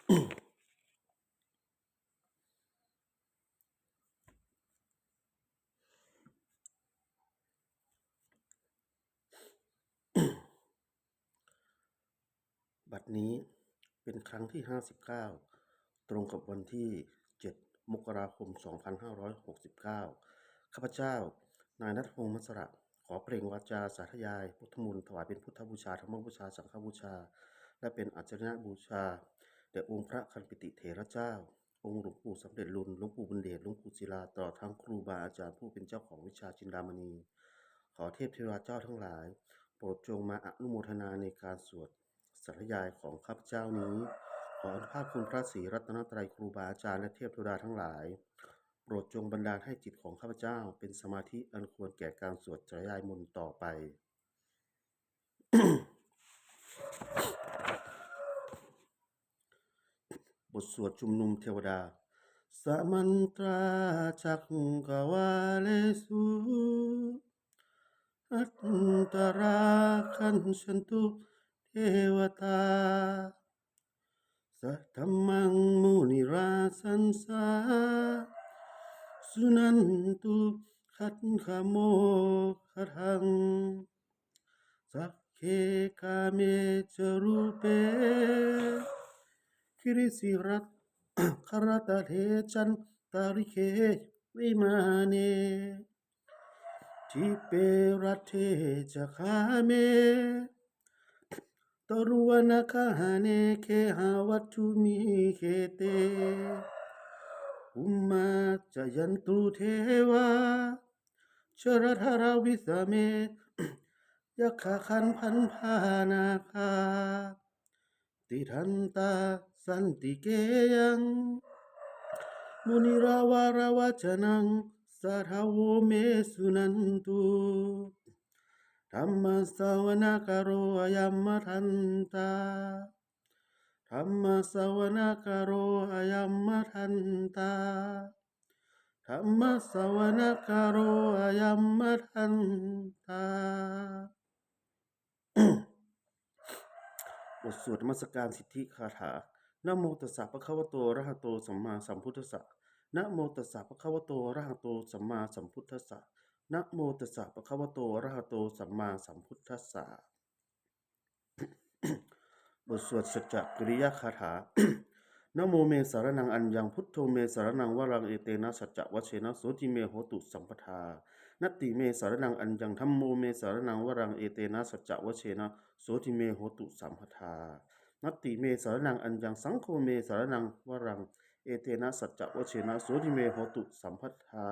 บัดนี้เป็นครั้งที่59ตรงกับวันที่7มกราคม2569ข้าพเจ้านายณัฐพงษ์ มัสระขอเปล่งวาจาสาธยายพุทธมนต์ถวายเป็นพุทธบูชาธรรมบูชาสังฆบูชาและเป็นอาจารย์บูชาแด่องค์พระคันปิติเถระเจ้าองค์หลวงปู่สำเร็จลุนหลวงปู่บุญเดชหลวงปู่ศิลาตลอดทั้งครูบาอาจารย์ผู้เป็นเจ้าของวิชาจินดามณีขอเทพเทวาเจ้าทั้งหลายโปรดจงมาอนุโมทนาในการสวดสาธยายของข้าพเจ้านี้ขออนุภาพคุณพระศรีรัตนตรัยครูบาอาจารย์และเทพเทวดาทั้งหลายโปรดจงบันดาลให้จิตของข้าพเจ้าเป็นสมาธิอันควรแก่การสวดสาธยายมนต์ต่อไป บทสวดชุมนุมเทวดาสมันตราจักกวาเลสุอัตตราคันชันตุเทวตาสัทธัมมังมุนิราสันสาสุนันตุขัตขโมขทังสักเคกาเมจรูเปคิริสิรัตคารตเทจันตาริเควิมาเนทิเปรัตเทจคาเมตรุวนคาเนเคหาวัตถุมิเคเตอุมมาจยันตุเทวาชรธาราวิสเมยักขคันพันพานาคาติทันตาสันติเกยังมุนิราวาราวจนังสัทธโวเมสุนันตุธรรมสาวนาคาโรอายัมมทันตาธรรมสาวนาคาโรอายัมมทันตาธรรมสาวนาคาโรอายัมมทันตาบทสวดนมัสการสิทธิคาถานะโมตัสสะภะคะวะโตอะระหะโตสัมมาสัมพุทธัสสะนะโมตัสสะภะคะวะโตอะระหะโตสัมมาสัมพุทธัสสะนะโมตัสสะภะคะวะโตอะระหะโตสัมมาสัมพุทธัสสะ บทสวดสัจจกริยคาถา นะโมเมสารนังอัญญังพุทโธเมสารนังวรังเอเตนะสัจจวเชนะโสติเมโหตุสัมปทานัตติเมสารนังอัญญังธัมโมเมสารนังวรังเอเตนะสัจจวเชนะโสติเมโหตุสัมปทานัตติเมสารนังอัญญังสังโฆเมสารนังวรังเอเตนะสัจจวเชนะโสติเมโหตุสัมปทา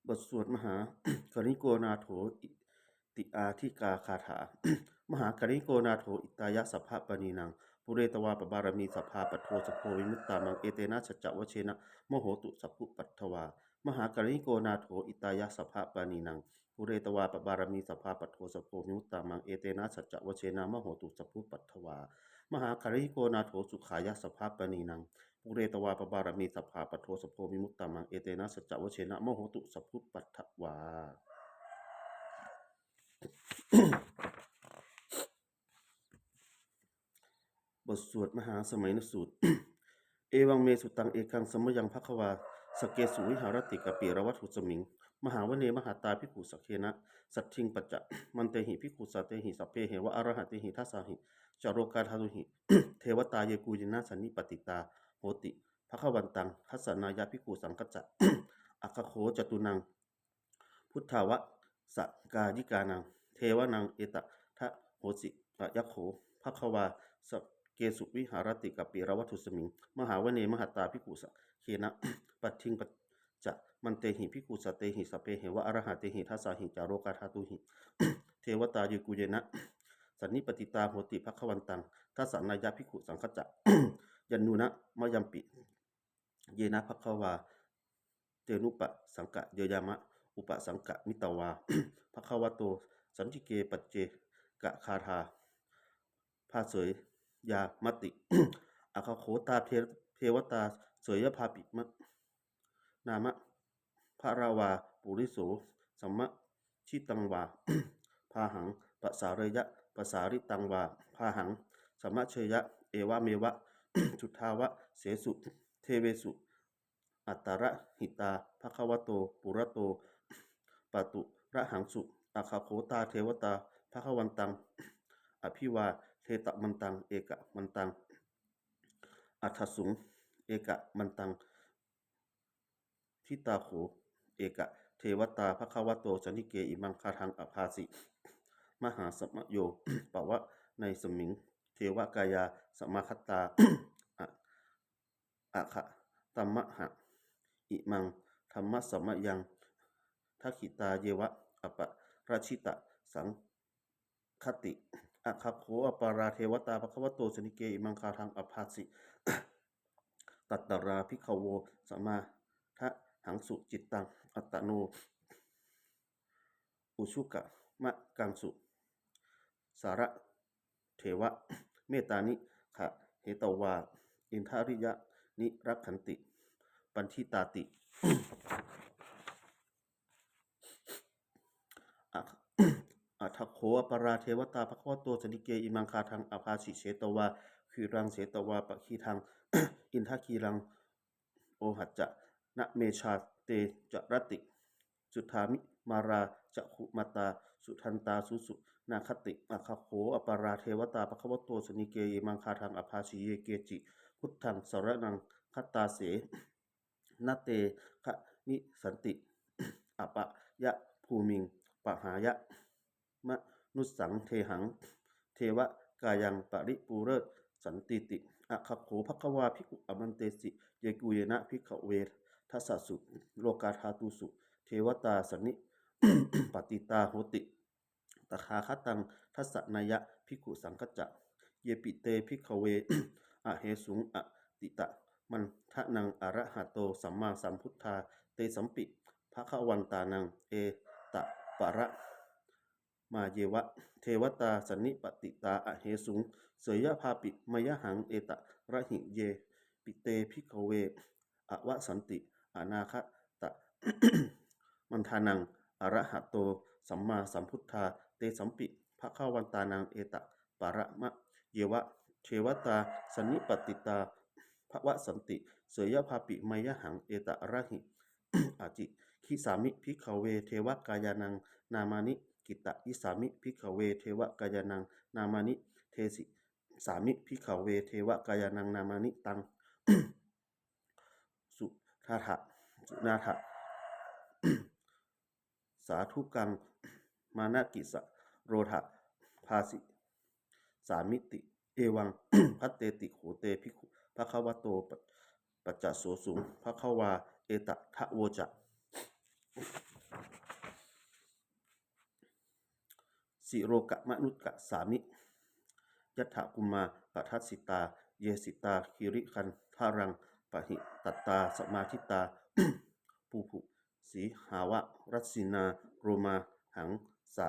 บทสวดมหากริโกนาโถติอาทิกาคาถา มหากริโกนาโถอิตายะสัพพะปณีนังปุเรตวาปบารมีสัพพาปัทโทสโพวิมุตตามังเอเตนะสัจจวเชนะโมโหตุสัพพุปัทถวามหากริโกนาโถอิตายะสัพพะปณีนังปุเรตวาปบารมีสัพพาปัทโทสโพวิมุตตามังเอเตนะสัจจวเชนะโมโหตุสัพพุปัทถวามหากริโกนาโถสุขายะสัพพะปณีนังปุเรตวาปบารมีสัพพาปัทโทสโพวิมุตตามังเอเตนะสัจจวเชนะโมโหตุสัพพุปัทถวา บทสวดมหาสมัยนสูตร เอวังเมสุตังเอกังสมยังภควาสเกสุวิหารติกะปิระวัตถุสมิงมหาวเนมหาตาภิกขุสักเคนะสัตถิงปัจจะมันเตหิภิกขุสัตเตหิสัพเพเหวะอรหัตเตหิทัสสาหิจโรกาทาตุหิ เทวตาเยกูยินาสันนิปติตาโหติภควันตังทัสสนายาภิกขุสังกัจจะ อัคโขจตุนังพุทธาวะสกายิกานังเทวนังเอตทะโหสิยักโขภควาสเกสุวิหารติกปิระวัตถุสมิงมหาวเนมหาตาภิกขุสเคนะปัตถิงปัจจะมันเตหิภิกขุสเตหิสเปเหวะอรหัตเตหิทัสสาหิจาโรกาธาตุหิ เทวตาเยกุเยนะสันนิปติตาโหติภควันตังทัสสนายาภิกขุสังคจะ ยันนุนะมยัมปิเยนะภควาเตนุปะสังกะเยยามะอุปสังกะมิตวา ภควโตสันติเกปัจเจกะคาธาภาเสยยามติ อาคาโขตาเทวตาเสยภาปิมะนามะพระราวาปุริโสสัมมะชิตังวา ภ พาหังปสาเรยะปสาริตังวาพาหังสัมมาเชยะเอวะเมวะ จุทาวะเสสุเทเวสุอัตตระหิตาภควโตปุระโตปตุระหังสุอาคาโคตาเทวตาภควันตังอภิวาเทตมันตังเอกมันตังอัฏฐสุงเอกมันตังทิตาโขเอกเทวตาภควโตชนิเกอิมังคาทังอภาสิมหาสมโย ปวะในสมิงเทวกายาสมาคตา อะคะตัมมะหะอิมังธรรมะสมะยังทักขิตาเยวะอปะราชิตะสังคติอะคะโขอปาราเทวตาภควโตสนิเกอิมังคาทังอภาสิ ตัตตราภิกขโวสมาทะหังสุจิตตังอัตตโนอุชุกะมะกังสุสาระเทวะเมตตานิขะเหตวาอินทาริยะนิรักขันติปันทิตาติ อัฏฐโขอปราเทวตาภควโตสนิเกอิมังคาทังอภาสิเชตวาคือรังเสตวาปะคีทัง อินทคีรังโอหัจจะนะเมชาเตจรติจุธามิมาราจะขุมาตาสุทันตาสุสุนาคติอะคะโขอปราเทวตาภควโตสนิเกอิมังคาทังอภาสิเยเกจิพุทธังสรนังคัตตาเสนาเตคะนิสันติ อปะยะภูมิงปะหายะมะนุสังเทหังเทวะกายังปริปูเรศสันติติอะคะโขภควาภิกขุอมันเตสิเยกุเยนะภิกขเวทัสสะสุโลกาธาตุสุเทวตาสนิ ปฏิตาโหติตถาคตังทัสสะนายะภิกขุสังกัจจะเยปิเตภิกขเว อะเหสุงอะติตะมันทะนังอระหะโตสัมมาสัมพุทธาเตสัมปิภควันตานังเอตะปะระมาเยวะเทวตาสนิปติตาอะเหสุงเสยภาปิมยหังเอตะระหิเยปิเตภิกขเวอวสันติอนาคตะ มันทานังอระหะโตสัมมาสัมพุทธาเตสัมปิภควันตานังเอตะปะระมะเยวะเทวตาสนิปติตาภวสันติเสยภาปิมยหังเอตะระหิ อาจิคิสามิภิกขเวเทวกายานังนามานิกิตะยิสามิภิกขเวเทวกายานังนามานิเทสิสามิภิกขเวเทวกายานังนามานิตัง สุทาถะสุนาถะ สาธุกังมานากิสะโรถะภาสิสามิติเอวัง พัตเตติโขเตภิกขุภควโตปัจจโสสุงภควาเอตทะโวจะสิโรกะมนุษกะสามิยัตถกุมาปัทัสสิตาเยสิตาคิริคันทารังปะหิตัตตาสมาธิตา ปูผุสีหาวะรัสสินาโรมาหังสา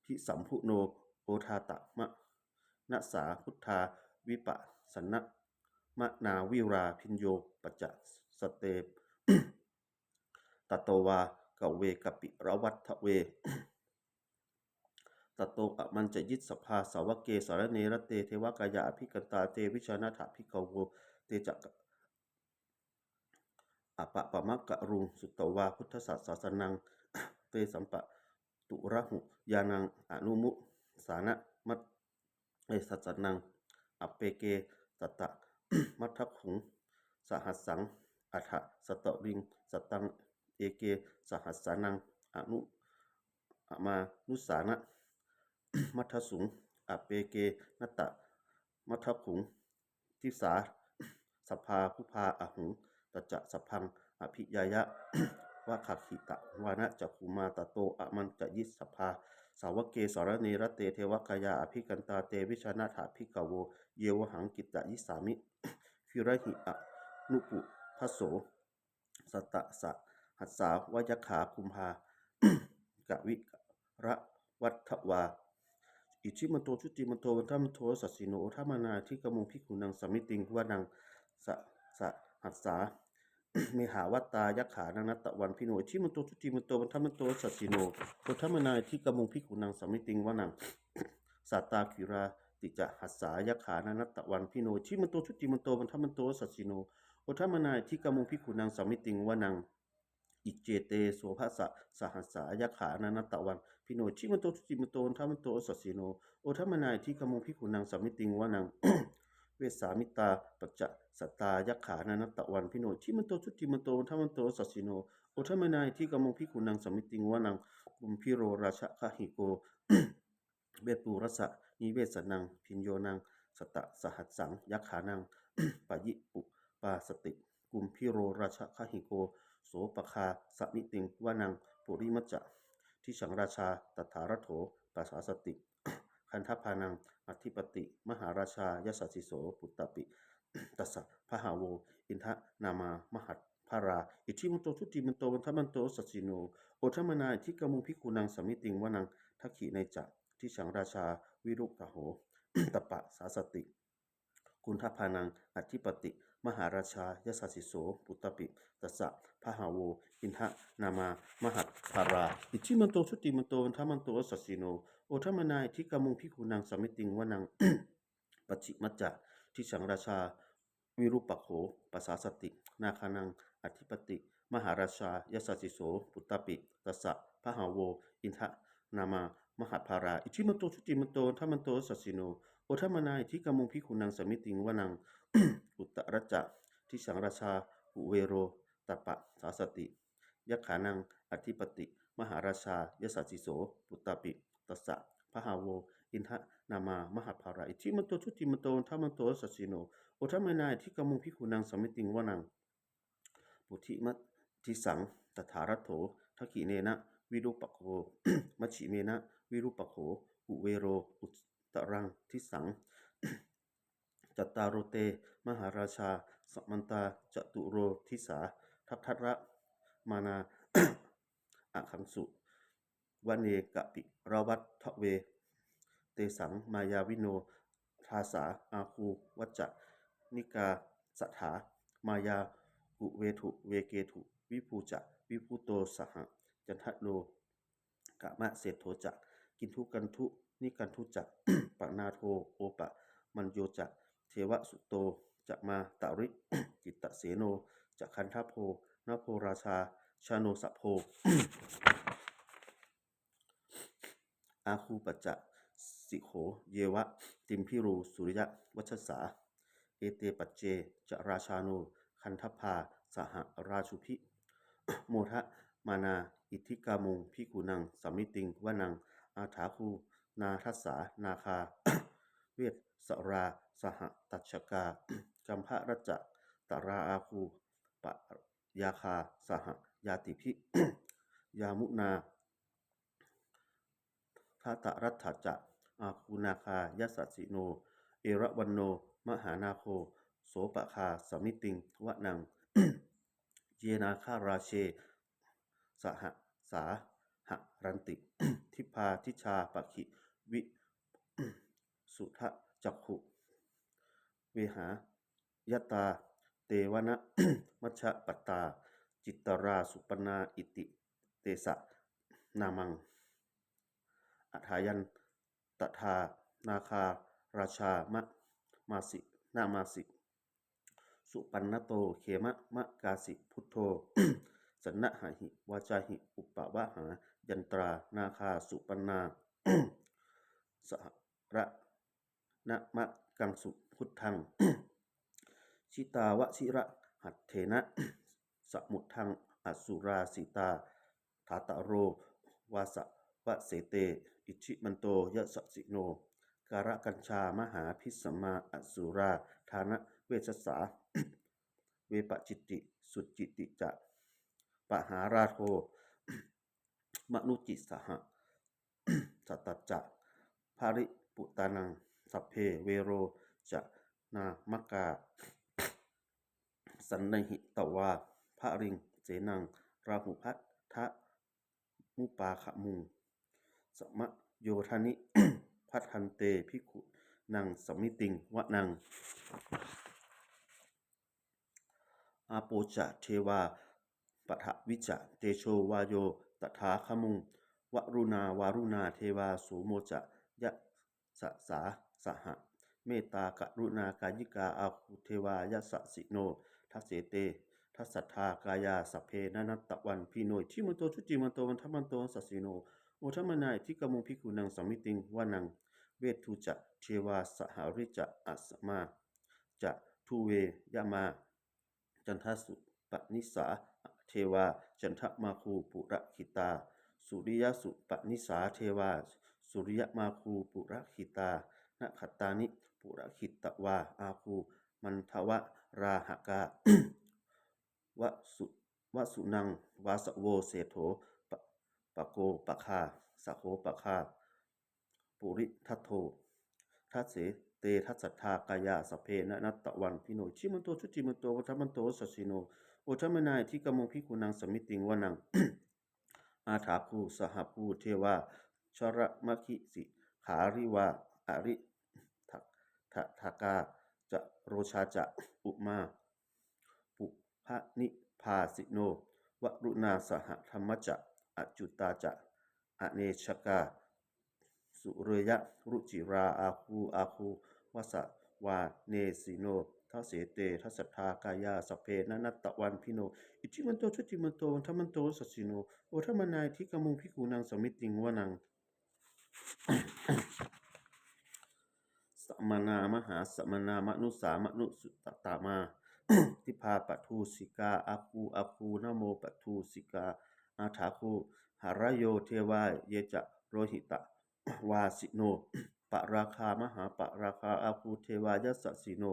พิสัมพุโนโอทาตะมะนะสาพุทธาวิปะสนะมะนาวิราพินโยปัจจสเต ตโตวากเวกปิระวัฏเว ตโตอะมันจะยิตสภาสาวเกสารเนรเตเทวกายาอภิกันตาเตวิชานาถาภิกขโวเตจักอปะปะมะกะรุงสุตตวาพุทธศาสนัง เตสัมปะตุระหุยานังอนุมุสานะมัตสัจนังอเปเกตตะ มัทถขุงสหัสสังอัฏฐสตริงสตังเอเกสหัสสานังอนุมานุสานะ มัทธสุงอเปเกนัตตะมัทถขุงทิสาสภาภุภาอหุงตจะสพังอภิยายะ วะขักขิตะวานะจักขุมาตโตอะมันจะยิสภาสาวเกสรเนรเตเทวกายาอภิกันตาเตวิชานาถาภิกขโวเยวหังกิตะยิสามิ ฟิระหิอะนุปุทัสโสสตะสะหัสสาวยขาคุมภา กะวิระวัฏวาอิชิมันโตชุติมันโตวันทมันโทสัสสิโนธรรมนาทิกมุงพิกุนังสมิติงวานังสะหัสสา เมหาวัตตายักขานังนัตตะวันพิโนอิทิมันโตทุติมันโตวันทมันโตสัสสิโนโอทัมมนายที่กมุงพิกุนังสมิติงวนังสัตตาคิราติจะหัสสายักขานังนัตตะวันพิโนอิทิมันโตทุติมันโตวันทมันโตสัสสิโนโอทัมมนายที่กมุงพิกุนังสมิติงวนังอิเจเตโสภะสะสหัสสายักขานังนัตตะวันพิโนอิทิมันโตทุติมันโตวันทมันโตสัสสิโนโอทัมมนายที่กมุงพิกุนังสมิติงวนัง เวสามิตาปัจจะสัตตายักขานานัตตะวันพิโนที่มันโตทุติมันโตทัมมันโตสัสสิโนโอทัมมนายที่กำมงพิกุนังสมิติงวานังกุมพิโรราชะคหิโก เวปูรัสสะนิเวสนังพินโยนังสตะสหัสสังยักขานัง ปะยิปุปาสติกุมพิโรราชะคหิโกโสปคาสมิติงวานังปุริมัจจะที่สังราชาตถารโถปัสสาสติ คันทพานังอธิปติมหาราชายสัสสิโสปุตตปิ ตัสสะพะหาโวอินทะนามามหัตภาราอิทิมันโตทุติมันโตวันทมันโตสัสสิโนโอทัมมนาทิกมุงพิกุนังสมิติงวนังทักขิในจักที่สังราชาวิรุปะโห ตปะสาสติคุณทพานังอธิปติมหาราชายสัสสิโสปุตตปิตัสสะพะหาโวอินทะนามามหัตภาราอิทิมันโตทุติมันโตวันทมันโตสัสสิโนโอทัมมนาทิกมุงพิกุนังสมิติงวนัง ปัจฉิมัจจะที่สังราชาวิรุปะโขปัสสาสตินาคานังอธิปติมหาราชายสัสสิโสปุตตปิตัสสะพะหาโวอินทะนามามหัตภาราอิทิมันโตทุติมันโตทัมมันโตสัสสิโนโอทัมมนายที่กำมงพิกุนังสมิติงวนัง อุตตรัจจะที่สังราชาอุเวโรตปะสาสติยักขานังอธิปติมหาราชายสัสสิโสปุตตปิตัสสะพะหาโวอินทะนามามหัตภาราอิทิมันโตทุติมันโตทัมมันโตสัสสิโนโอทัมมนายที่กำมงพิกุนังสมิติงวนังปุถิมัตทิสังตถารโถทักขิเนนะวิรุปะโข มัชฉิเมนะวิรุปะโขอุเวโรอุตรังทิสัง จัตตารโรเตมหาราชาสมันตาจตุโรทิสาทัพทัตระมานา อาคังสุวันเนกะปิราวัตทะเวเตสังมายาวิโนทาสาอาคูวัจจะนิกาสัทธามายาอุเวทุเวเกทุวิภูจะวิภูโตสหจันทโนกะมะเศโทจะกินทุกันทุนิกันทุจะ ปะนาโทโอปะมันโยจะเทวสุโตจะมาตาริ จิตตเสโนจะคันทโพนโพราชาชาโนสะโพ อาคูปัจจะสิโขเยวะติมพิรูสุริยะวัชสาเอเตปัจเจจะราชาโนคันทพาสหราชุพิ โมทะมานาอิทธิกามุงพิกุนังสัมมิติงวนังอาถาคูนาทัสสานาคา เวสสราสหตัชกา กัมภรัจจะตราอาคูปะยาคาสหยาติพิ ยามุนาทาตรัตถจะอาคูนาคายสัสสิโนเอระวันโนมหานาโคโสปะคาสมิติงวนัง เยนาคาราเชสหสาหรันติ ทิพาทิชาปะขิวิ สุทะจักขุเวหายตาเตวนะ มัชฌะปัตตาจิตตราสุปนาอิติเตสะนามังอัฏฐายันตถานาคาราชามะมาสินามาสิสุปันนโตเขมะมะกาสิพุทโธ สันนะหาหิวาจาหิอุปปวะหายันตรานาคาสุปันนา สหระนะมะกังสุพุทธัง ชิตาวชิระหัตเถนะ สมุทังอสุราสิตาทาตะโรวาสะวะเสเตอิชิมันโตยะสสิโนการะกัญชามหาพิสมาอสุราธานะเวชสา เวปจิตติสุจิติจะปหาราโท มนุจิสห สัตตจะภาริปุตานังสัพเพเวโรจะนามกา สันนหิตวาภะริงเสนังราหุพัททะมุปาขมุงสมะโยธานิ พัทันเตภิกขุนังสมิติงวะนัง อาโปจะเทวาปะทะวิจะเตโชวาโยตถาคมุงวรุณาวารุณาเทวาสุโมจะยะสะสาสหะเมตตากรุณากายิกาอาคูเทวายะสะสิโนทัสเสเตทัสสัทธากายาสพเพนันตะวันพีโนทิมันโตชุติมันโตวันทมันโตสัสสิโนโอทัมนายทิกมุงพิกุนังสมิติงวานังเวทุจะเทวาสหาริจะอัสมาจะทุเวยามาจันทสุปนิสาเทวาจันทมาคูปุระคิตาสุริยสุปนิสาเทวาสุริยมาคูปุระคิตานะขัตตานิปุระคิตวาอาคูมันทวะราหกาวสุวสุนังวาสโวเสโถปะโกปะคาสะโคปะคาปุริทัตโททัสเสเตทัสสัทธากายาสพเพนะนัตตะวันพิโนชิมันโตชุติมันโตวัฏมันโตสัสสิโนโอทัมนายที่กมงพิกุนังสมิติงวนัง อาถาคูสหภูเทวาชระมะคิสิขาริวาอริทากาจะโรชาจะอุมาปุพะนิพาสิโนวรุณาสหธรรมจะอจุตาจะอเนชกาสุเรยะรุจิราอาคูวสวาเนสิโนทัสเสเตทัสสทากายาสเพนันตะวันพิโนอิจิมันโตชุติมันโตวันทมันโตสัสสิโนโอทัมนายทิกมุงพิกูนังสมิติงวนังสัมมนามหาสัมมนามนุสามนุสุตตามาทิพาปัทูสิกาอาคูนโมปัทูสิกาอาถาคูหารโยเทวาเยจะโรหิตะวาสิโนปะราคามหาปะราคาอาคูเทวายสัสสิโน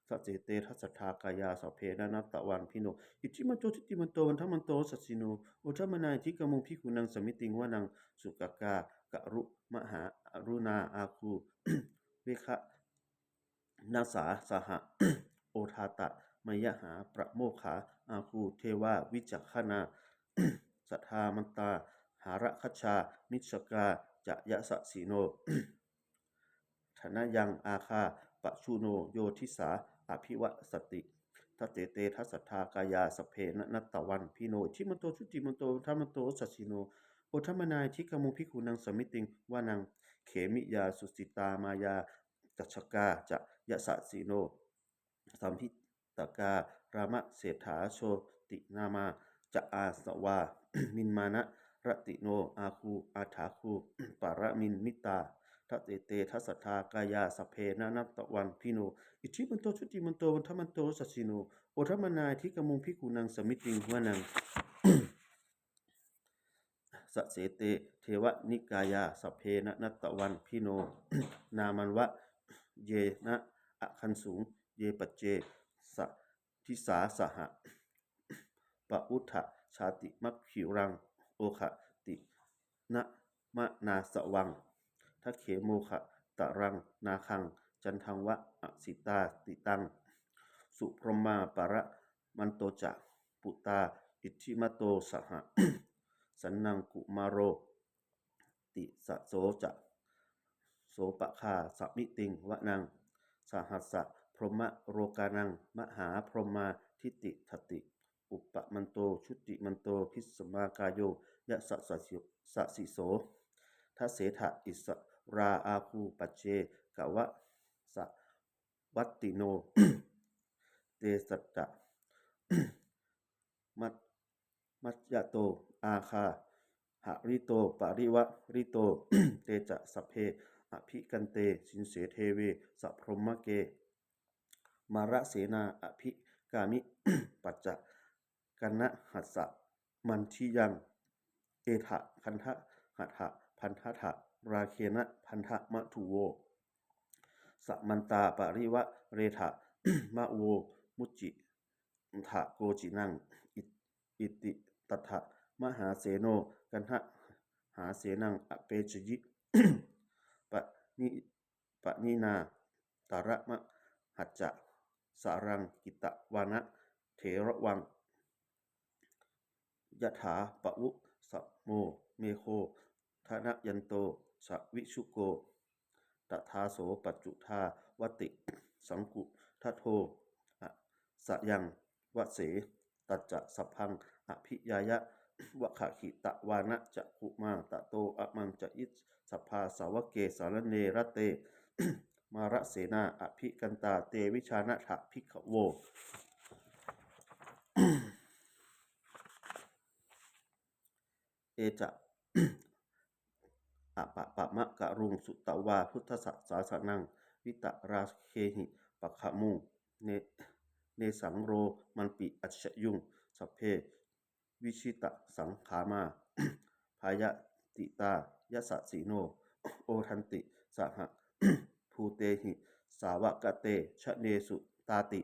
สัจเจเตทัสสทากายาสเพนันตะวันพิโนอิจิมันโตทิติมันโตวันทมันโตสัสสิโนโอทัมนายทิกมุงพิกุนังสมิติงวนังสุกกากะรุมหาอรุณาอาคูเวคะนาสาสหะ โอทาตะมยหาประโมขาอาคูเทวาวิจักขณา สัทธามันตาหาระคัชชานิชกาจะยะสะสีโน ธนยังอาคาปะชูโนโยทิสาอภิวสติทัตเตเตทัสสัทธากายาสเพนะนัตตะวันพิโนทิมันโตชุติมันโตธรรมโตสัสสิโนโอทัมนายทิกมุงพิกุนังสมิติงวานังเขมิยาสุสิตามายาจัชกาจะยะสะสีโนสัมพิตการามะเศรษฐาโชตินามาจะอาสวา มินมานะรติโนอาคูอาถาคูปาระมินมิตาทัตเตเตทัสสทากายาสเพนะนัตตะวันพิโนอิทิมันโตชุติมันโตวันทมันโตสัสสิโนโอทัมนายทิกมุงพิกุนังสมิติงวานัง สเสเตเทวนิกายาสเพนะนัตตะวันพิโน นามันวะเยนะอะคันสูงเยปัจเจสะทิสาสหะปะอุทธะชาติมัคคิรังโอคะตินะมะนาสวังทัเขโมคะตะรังนาคังจันทังวะอสิตาติตังสุพรหมาปะระมันโตจะปุตาอิทธิมโตสหะ สันนังกุมารโรติสะโสจะโสปะคาสมิติงวะนังสหัสสะพรหมโรกานังมหาพรหมาทิติทติอุปมันโตชุติมันโตพิสมากายโยยะสะสิโสทัสเสถะอิสราอาคูปัจเจกะวะสะวัตติโน เตสัจจะ มัตมัจยโตอาคาหริโตปาริวะริโต เตจะสพเพอภิกันเตสินเสเทเวสัพพรหมเกมาระเสนาอภิกามิ ปัจจะกันนะหัสสะมันทิยังเอถะคันทะหัตถะพันธะถะราเคนะพันธะมะทุโวสมันตาปาริวะเรถะ มะโวมุจจิถะโกจินังอิติตัถะมหาเสโนกันทะหาเสนังอเปจยิ ปะนิปะนินาตาระมะหัจจะสารังกิตะวานะเถระวังยถาปะวุสัพโมเมโคทนะยันโตสวิชุโกตถาโสปัจจุทาวติสังกุทัโทสยัง วเสตัจจะสัพพังอภิยายะวะขะขิตะวานะจะกุมาตะโตอะมังจะอิสัพพาสาวกเกสารเนระเต มาระเสนาอภิกันตาเตวิชานะถะภิกขโว เอจะ อะปะปะมะกะรุงสุตตวาพุทธศาสนังวิตราเคหิปัคขมุงเนสังโรมันปิอัจฉยุงสัพเพวิชิตสังขามา พายะติตายะสะสีโน โอทันติสห ภูเตหิสาวกเตชะเนสุตาติ